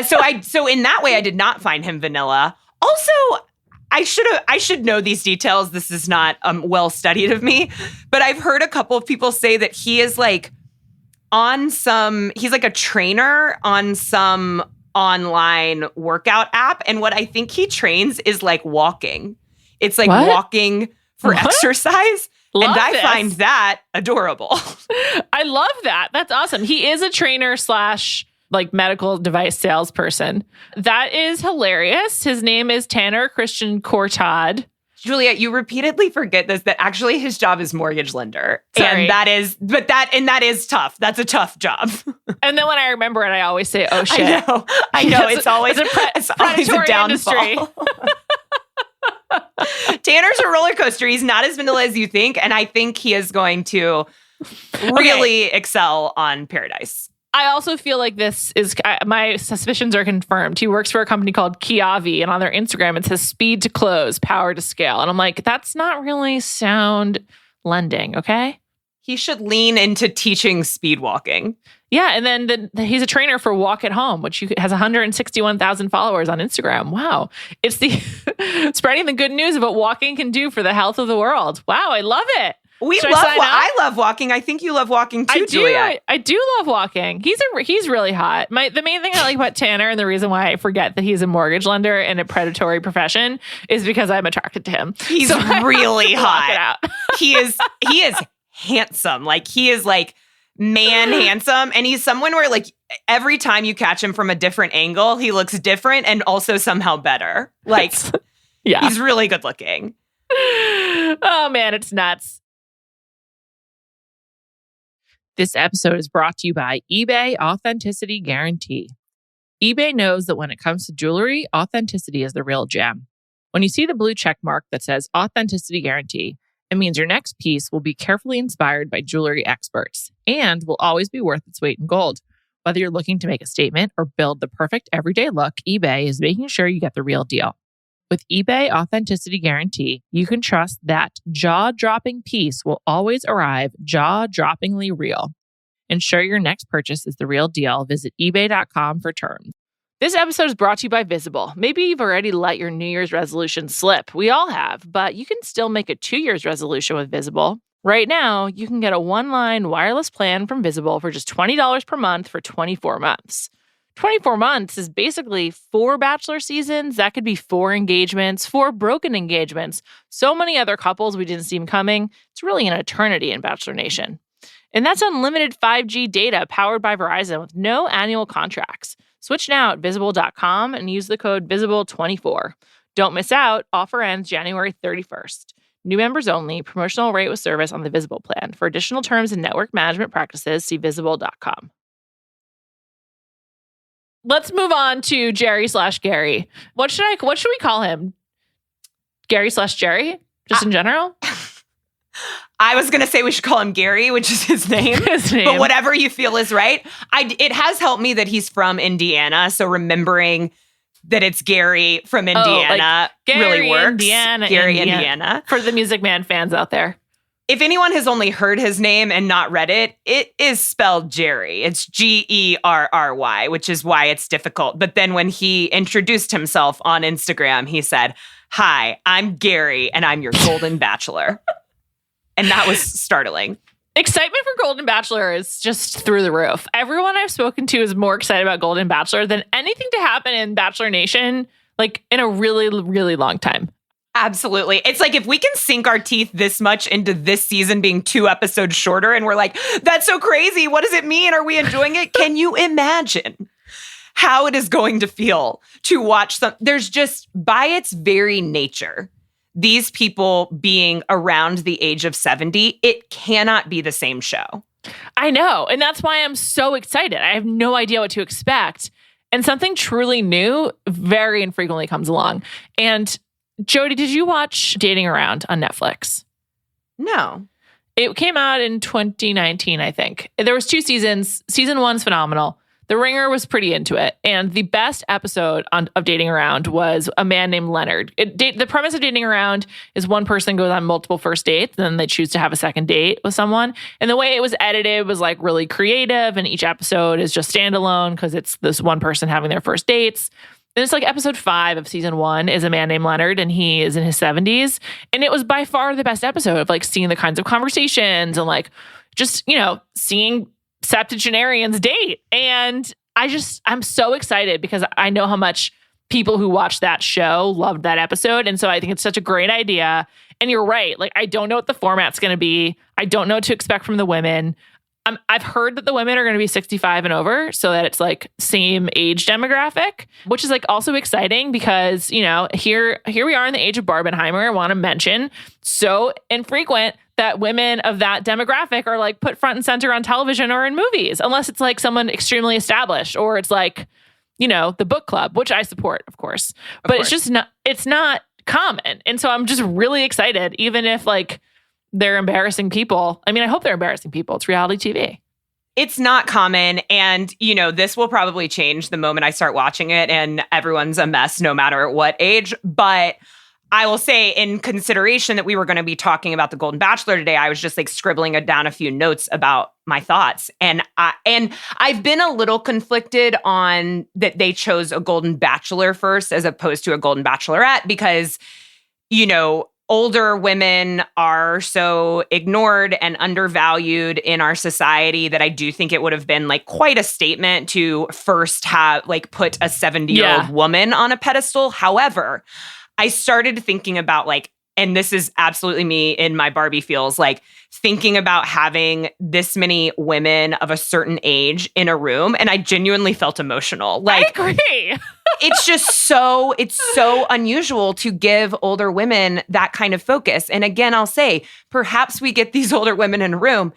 So in that way, I did not find him vanilla. Also, I should know these details. This is not well studied of me, but I've heard a couple of people say that he is like he's like a trainer on some online workout app. And what I think he trains is like walking. It's like walking for exercise. Love and I this. find that adorable. I love that. That's awesome. He is a trainer / like medical device salesperson. That is hilarious. His name is Tanner Christian Courtad. Juliet, you repeatedly forget this, that actually his job is mortgage lender. Sorry. And that is tough. That's a tough job. And then when I remember it, I always say, oh shit. I know. It's always a predatory industry. downfall. Tanner's a roller coaster. He's not as vanilla as you think. And I think he is going to really excel on Paradise. I also feel like this is, my suspicions are confirmed. He works for a company called Kiavi, and on their Instagram, it says speed to close, power to scale. And I'm like, that's not really sound lending, okay? He should lean into teaching speed walking. Yeah, and then he's a trainer for Walk at Home, which has 161,000 followers on Instagram. Wow. It's spreading the good news of what walking can do for the health of the world. Wow, I love it. I love walking. I think you love walking too, Juliet. I do love walking. He's really hot. The main thing I like about Tanner, and the reason why I forget that he's a mortgage lender in a predatory profession, is because I'm attracted to him. He's really hot. He is handsome. Like, he is like man handsome, and he's someone where like every time you catch him from a different angle, he looks different and also somehow better. Like, yeah, he's really good looking. Oh man, it's nuts. This episode is brought to you by eBay Authenticity Guarantee. eBay knows that when it comes to jewelry, authenticity is the real gem. When you see the blue check mark that says Authenticity Guarantee, it means your next piece will be carefully inspired by jewelry experts and will always be worth its weight in gold. Whether you're looking to make a statement or build the perfect everyday look, eBay is making sure you get the real deal. With eBay Authenticity Guarantee, you can trust that jaw-dropping piece will always arrive jaw-droppingly real. Ensure your next purchase is the real deal. Visit ebay.com for terms. This episode is brought to you by Visible. Maybe you've already let your New Year's resolution slip. We all have, but you can still make a 2 year's resolution with Visible. Right now, you can get a one-line wireless plan from Visible for just $20 per month for 24 months. 24 months is basically 4 Bachelor seasons. That could be 4 engagements, 4 broken engagements, so many other couples we didn't see them coming. It's really an eternity in Bachelor Nation. And that's unlimited 5G data powered by Verizon with no annual contracts. Switch now at Visible.com and use the code Visible24. Don't miss out. Offer ends January 31st. New members only. Promotional rate with service on the Visible plan. For additional terms and network management practices, see Visible.com. Let's move on to Gerry / Gerry. What should we call him? Gerry / Gerry? Just in general? I was going to say we should call him Gerry, which is his name. But whatever you feel is right. It has helped me that he's from Indiana. So remembering that it's Gerry from Indiana really works. Gerry, Indiana. For the Music Man fans out there. If anyone has only heard his name and not read it, it is spelled Gerry. It's Gerry, which is why it's difficult. But then when he introduced himself on Instagram, he said, "Hi, I'm Gerry, and I'm your Golden Bachelor." And that was startling. Excitement for Golden Bachelor is just through the roof. Everyone I've spoken to is more excited about Golden Bachelor than anything to happen in Bachelor Nation, like in a really, really long time. Absolutely. It's like if we can sink our teeth this much into this season being 2 episodes shorter and we're like, that's so crazy. What does it mean? Are we enjoying it? Can you imagine how it is going to feel to watch there's just, by its very nature, these people being around the age of 70, it cannot be the same show. I know. And that's why I'm so excited. I have no idea what to expect. And something truly new very infrequently comes along. And Jodi, did you watch Dating Around on Netflix? No. It came out in 2019, I think. There was 2 seasons. Season 1's phenomenal. The Ringer was pretty into it. And the best episode of Dating Around was a man named Leonard. The premise of Dating Around is one person goes on multiple first dates, and then they choose to have a second date with someone. And the way it was edited was like really creative, and each episode is just standalone because it's this one person having their first dates. Then it's like episode 5 of season 1 is a man named Leonard, and he is in his 70s. And it was by far the best episode of like seeing the kinds of conversations and like just, seeing septuagenarians date. And I'm so excited because I know how much people who watched that show loved that episode. And so I think it's such a great idea. And you're right. Like, I don't know what the format's going to be. I don't know what to expect from the women. I've heard that the women are going to be 65 and over, so that it's like same age demographic, which is like also exciting because, here we are in the age of Barbenheimer. I want to mention, so infrequent that women of that demographic are like put front and center on television or in movies, unless it's like someone extremely established or it's like, the book club, which I support, of course. It's just it's not common. And so I'm just really excited, even if like they're embarrassing people. I mean, I hope they're embarrassing people. It's reality TV. It's not common. And, this will probably change the moment I start watching it and everyone's a mess no matter what age. But I will say, in consideration that we were going to be talking about the Golden Bachelor today, I was just like scribbling down a few notes about my thoughts. And I've been a little conflicted on that they chose a Golden Bachelor first as opposed to a Golden Bachelorette because, older women are so ignored and undervalued in our society that I do think it would have been like quite a statement to first have like put a 70-year-old woman on a pedestal. However, I started thinking about like, and this is absolutely me in my Barbie feels, like thinking about having this many women of a certain age in a room. And I genuinely felt emotional. Like, I agree. it's so unusual to give older women that kind of focus. And again, I'll say, perhaps we get these older women in a room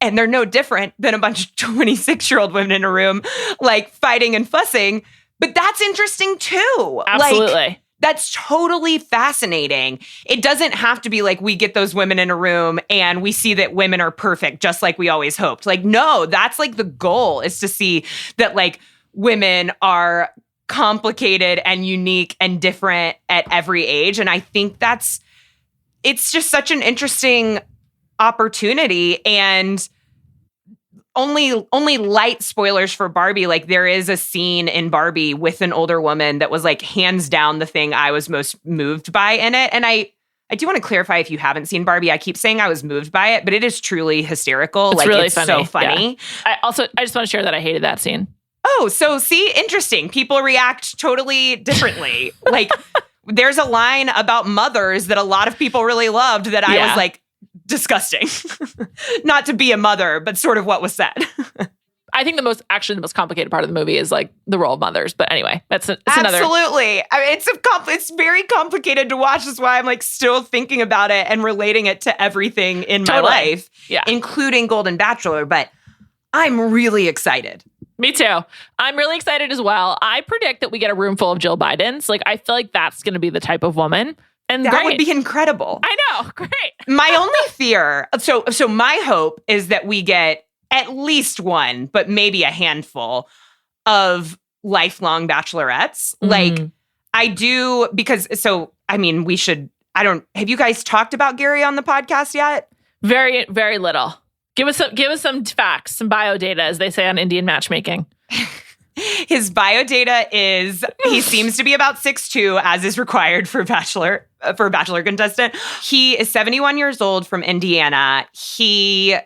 and they're no different than a bunch of 26-year-old women in a room, like fighting and fussing. But that's interesting too. Absolutely. Like, that's totally fascinating. It doesn't have to be like we get those women in a room and we see that women are perfect, just like we always hoped. Like, no, that's like the goal, is to see that like women are complicated and unique and different at every age. And I think it's just such an interesting opportunity. And only light spoilers for Barbie. Like, there is a scene in Barbie with an older woman that was like hands down the thing I was most moved by in it. And I do want to clarify, if you haven't seen Barbie, I keep saying I was moved by it, but it is truly hysterical. It's like, really it's funny. so funny. Yeah. I just want to share that I hated that scene. Oh, so see, interesting. People react totally differently. Like, there's a line about mothers that a lot of people really loved that I was like, disgusting. Not to be a mother, but sort of what was said. I think the most complicated part of the movie is like the role of mothers. But anyway, it's another. Absolutely. I mean, it's very complicated to watch. That's why I'm like still thinking about it and relating it to everything in my life, including Golden Bachelor. But I'm really excited. Me too. I'm really excited as well. I predict that we get a room full of Jill Bidens. Like, I feel like that's going to be the type of woman. And that would be incredible. I know. Great. My only fear, so my hope is that we get at least one, but maybe a handful of lifelong bachelorettes. Mm-hmm. Like, I do, because, I mean, have you guys talked about Gerry on the podcast yet? Very, very little. Give us some facts, some bio data, as they say on Indian matchmaking. His bio data is he seems to be about 6'2", as is required for a bachelor contestant. He is 71 years old, from Indiana. He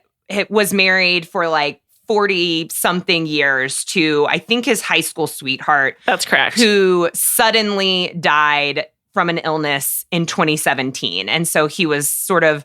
was married for like 40-something years to, I think, his high school sweetheart. That's correct. Who suddenly died from an illness in 2017. And so he was sort of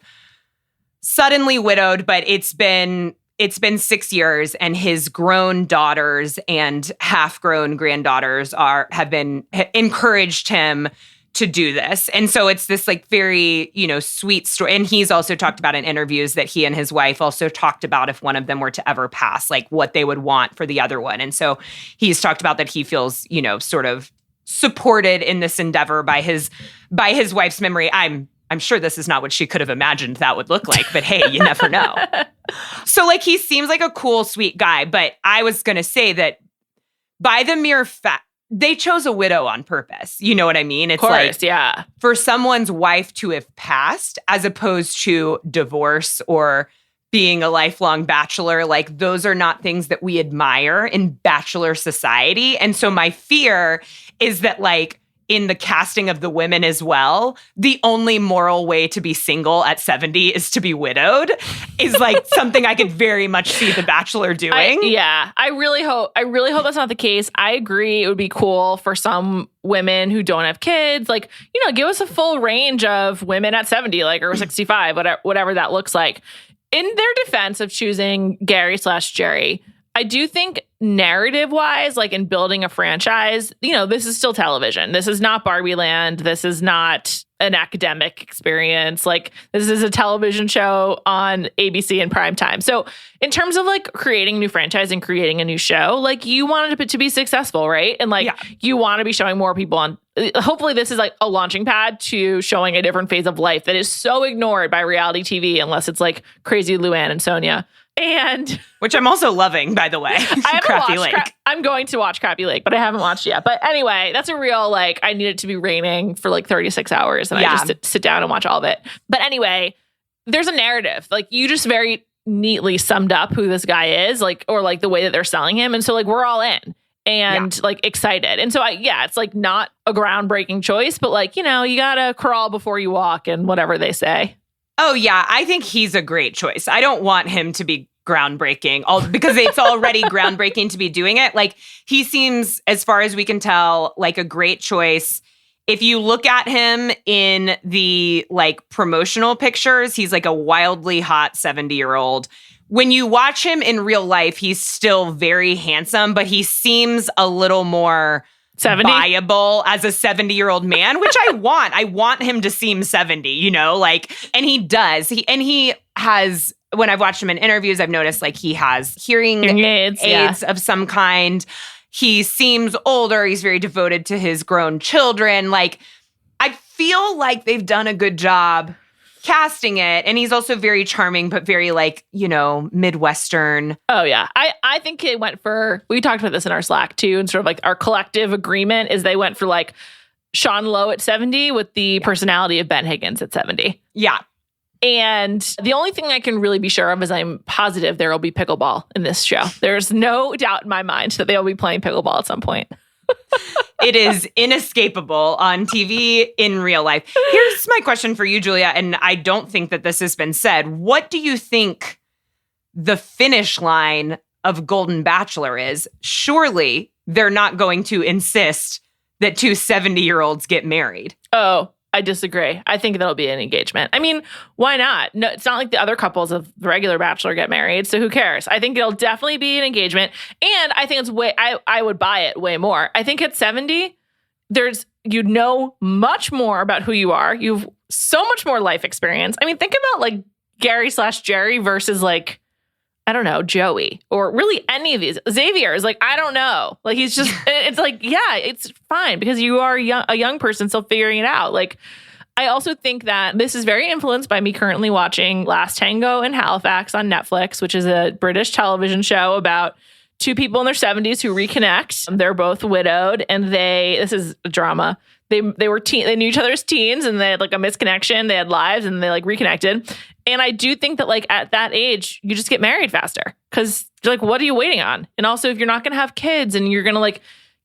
suddenly widowed, but it's been 6 years, and his grown daughters and half-grown granddaughters have encouraged him to do this. And so it's this like very, sweet story. And he's also talked about in interviews that he and his wife also talked about, if one of them were to ever pass, like what they would want for the other one. And so he's talked about that he feels, sort of supported in this endeavor by his wife's memory. I'm sure this is not what she could have imagined that would look like, but hey, you never know. So like, he seems like a cool, sweet guy, but I was going to say that by the mere fact, they chose a widow on purpose. You know what I mean? It's like, for someone's wife to have passed, as opposed to divorce or being a lifelong bachelor. Like, those are not things that we admire in bachelor society. And so my fear is that, like, in the casting of the women as well, the only moral way to be single at 70 is to be widowed, is like something I could very much see The Bachelor doing. I really hope that's not the case. I agree. It would be cool for some women who don't have kids, like, you know, give us a full range of women at 70, like, or 65, whatever that looks like. In their defense of choosing Gerry/Gerry, I do think narrative-wise, like in building a franchise, you know, this is still television. This is not Barbie Land. This is not an academic experience. Like, this is a television show on ABC in prime time. So in terms of like creating a new franchise and creating a new show, like, you wanted it to be successful, right? And like, you want to be showing more people on. Hopefully this is like a launching pad to showing a different phase of life that is so ignored by reality TV, unless it's like Crazy Luann and Sonia. And which I'm also loving, by the way. I haven't Crappy watched Lake. I'm going to watch Crappy Lake, but I haven't watched it yet. But anyway, that's a real, like, I need it to be raining for like 36 hours and I just sit down and watch all of it. But anyway, there's a narrative. Like, you just very neatly summed up who this guy is, like, or like the way that they're selling him. And so like, we're all in and like excited. And so it's like not a groundbreaking choice, but like, you know, you gotta crawl before you walk and whatever they say. Oh, yeah. I think he's a great choice. I don't want him to be groundbreaking because it's already groundbreaking to be doing it. Like, he seems, as far as we can tell, like a great choice. If you look at him in the like promotional pictures, he's like a wildly hot 70-year-old. When you watch him in real life, he's still very handsome, but he seems a little more 70? viable as a 70-year-old man, which I want. I want him to seem 70, you know, like, and he does. He has, when I've watched him in interviews, I've noticed like he has hearing aids of some kind. He seems older. He's very devoted to his grown children. Like, I feel like they've done a good job casting it. And he's also very charming, but very like, you know, Midwestern. Oh, yeah. I think it went for, we talked about this in our Slack too, and sort of like our collective agreement is they went for like Sean Lowe at 70 with the personality of Ben Higgins at 70. Yeah. And the only thing I can really be sure of is I'm positive there will be pickleball in this show. There's no doubt in my mind that they'll be playing pickleball at some point. It is inescapable on TV in real life. Here's my question for you, Julia, and I don't think that this has been said. What do you think the finish line of Golden Bachelor is? Surely they're not going to insist that two 70-year-olds get married. Oh, I disagree. I think that'll be an engagement. I mean, why not? No, it's not like the other couples of the regular Bachelor get married, so who cares? I think it'll definitely be an engagement. And I think it's I would buy it way more. I think at 70, you know much more about who you are. You've so much more life experience. I mean, think about like Gerry/Gerry versus like, I don't know, Joey, or really any of these. Xavier is like, I don't know. Like, he's just, it's like, yeah, it's fine because you are a young person still figuring it out. Like, I also think that this is very influenced by me currently watching Last Tango in Halifax on Netflix, which is a British television show about two people in their 70s who reconnect. They're both widowed and this is a drama. They knew each other as teens and they had like a misconnection. They had lives and they like reconnected. And I do think that like at that age, you just get married faster because you're like, what are you waiting on? And also if you're not going to have kids and you're going to like,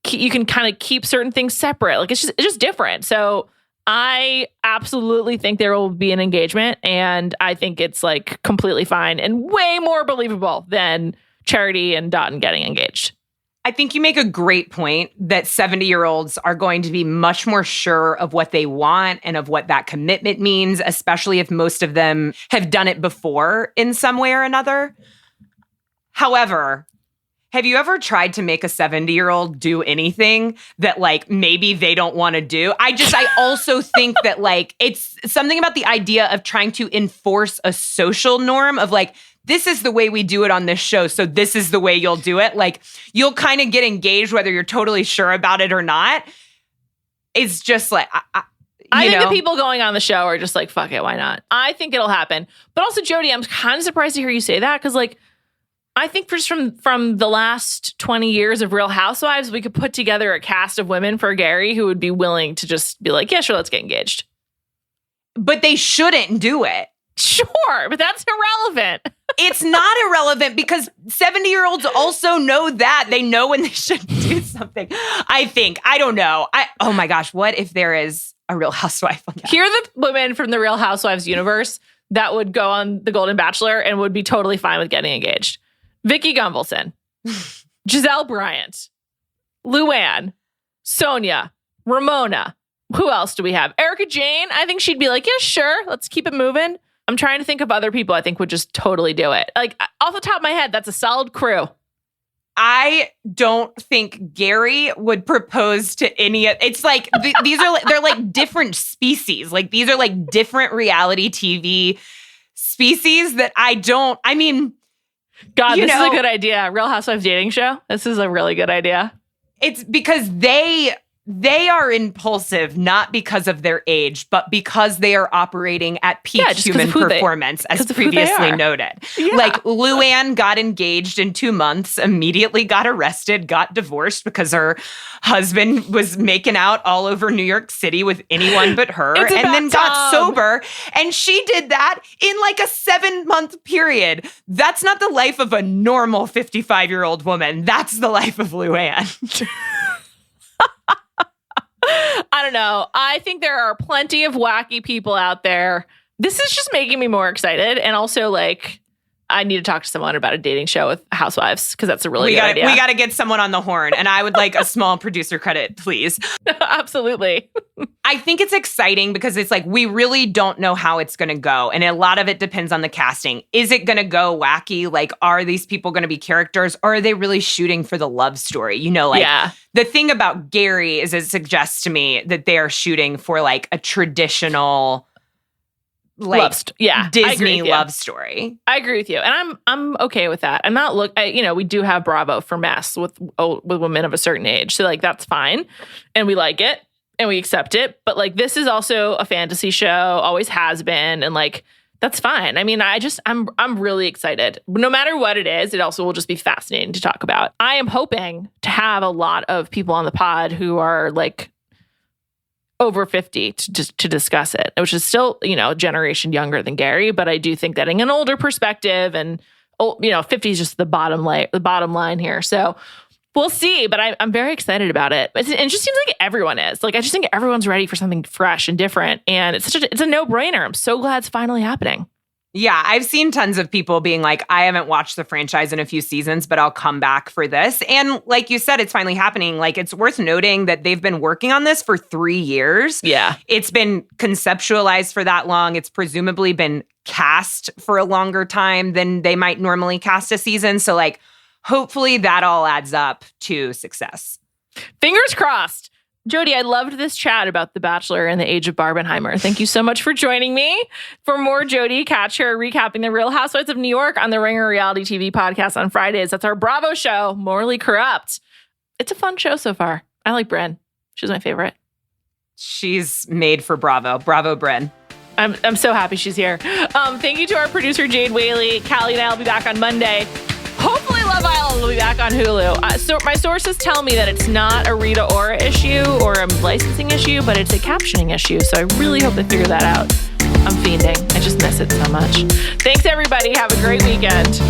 you can kind of keep certain things separate. Like it's just different. So I absolutely think there will be an engagement and I think it's like completely fine and way more believable than Charity and Dotun getting engaged. I think you make a great point that 70-year-olds are going to be much more sure of what they want and of what that commitment means, especially if most of them have done it before in some way or another. However, have you ever tried to make a 70-year-old do anything that like maybe they don't want to do? I also think that like it's something about the idea of trying to enforce a social norm of like, this is the way we do it on this show, so this is the way you'll do it. Like, you'll kind of get engaged whether you're totally sure about it or not. It's just like, I think the people going on the show are just like, fuck it, why not? I think it'll happen. But also, Jodi, I'm kind of surprised to hear you say that because, like, I think just from the last 20 years of Real Housewives, we could put together a cast of women for Gerry who would be willing to just be like, yeah, sure, let's get engaged. But they shouldn't do it. Sure, but that's irrelevant. It's not irrelevant because 70-year-olds also know that. They know when they should do something. I think. I don't know. Oh my gosh, what if there is a Real Housewife on that? Here are the women from the Real Housewives universe that would go on the Golden Bachelor and would be totally fine with getting engaged. Vicky Gunvalson, Giselle Bryant, Luann, Sonia, Ramona. Who else do we have? Erica Jane. I think she'd be like, yeah, sure. Let's keep it moving. I'm trying to think of other people I think would just totally do it. Like, off the top of my head, that's a solid crew. I don't think Gerry would propose to any. It's like they're like different species. Like these are like different reality TV species that I mean, God, this is a good idea. Real Housewives dating show. This is a really good idea. It's because they are impulsive, not because of their age, but because they are operating at peak human performance, as previously noted. Yeah. Like Luann got engaged in 2 months, immediately got arrested, got divorced because her husband was making out all over New York City with anyone but her, and then got sober. And she did that in like a 7-month period. That's not the life of a normal 55-year-old woman. That's the life of Luann. I don't know. I think there are plenty of wacky people out there. This is just making me more excited. And also, like, I need to talk to someone about a dating show with housewives because that's a really good idea. We got to get someone on the horn. And I would like a small producer credit, please. Absolutely. I think it's exciting because it's like we really don't know how it's going to go. And a lot of it depends on the casting. Is it going to go wacky? Like, are these people going to be characters or are they really shooting for the love story? You know, like the thing about Gerry is it suggests to me that they are shooting for like a traditional like Disney love story. I agree with you. And I'm okay with that. I'm not we do have Bravo for mess with women of a certain age. So like that's fine. And we like it and we accept it. But like this is also a fantasy show, always has been, and like that's fine. I mean, I'm really excited. No matter what it is, it also will just be fascinating to talk about. I am hoping to have a lot of people on the pod who are like over 50 to discuss it, which is still, a generation younger than Gerry. But I do think that in an older perspective and, 50 is just the bottom line here. So we'll see, but I'm very excited about it. It just seems like everyone is. Like, I just think everyone's ready for something fresh and different. And it's a no-brainer. I'm so glad it's finally happening. Yeah, I've seen tons of people being like, I haven't watched the franchise in a few seasons, but I'll come back for this. And like you said, it's finally happening. Like, it's worth noting that they've been working on this for 3 years. Yeah. It's been conceptualized for that long. It's presumably been cast for a longer time than they might normally cast a season. So like, hopefully that all adds up to success. Fingers crossed. Jodi, I loved this chat about The Bachelor and the age of Barbenheimer. Thank you so much for joining me. For more Jodi, catch her recapping the Real Housewives of New York on the Ringer Reality TV podcast on Fridays. That's our Bravo show, Morally Corrupt. It's a fun show so far. I like Bryn. She's my favorite. She's made for Bravo. Bravo, Bryn. I'm so happy she's here. Thank you to our producer, Jade, Whaley. Callie and I will be back on Monday. Hopefully Love Island will be back on Hulu. So my sources tell me that it's not a Rita Ora issue or a licensing issue, but it's a captioning issue. So I really hope they figure that out. I'm fiending. I just miss it so much. Thanks, everybody. Have a great weekend.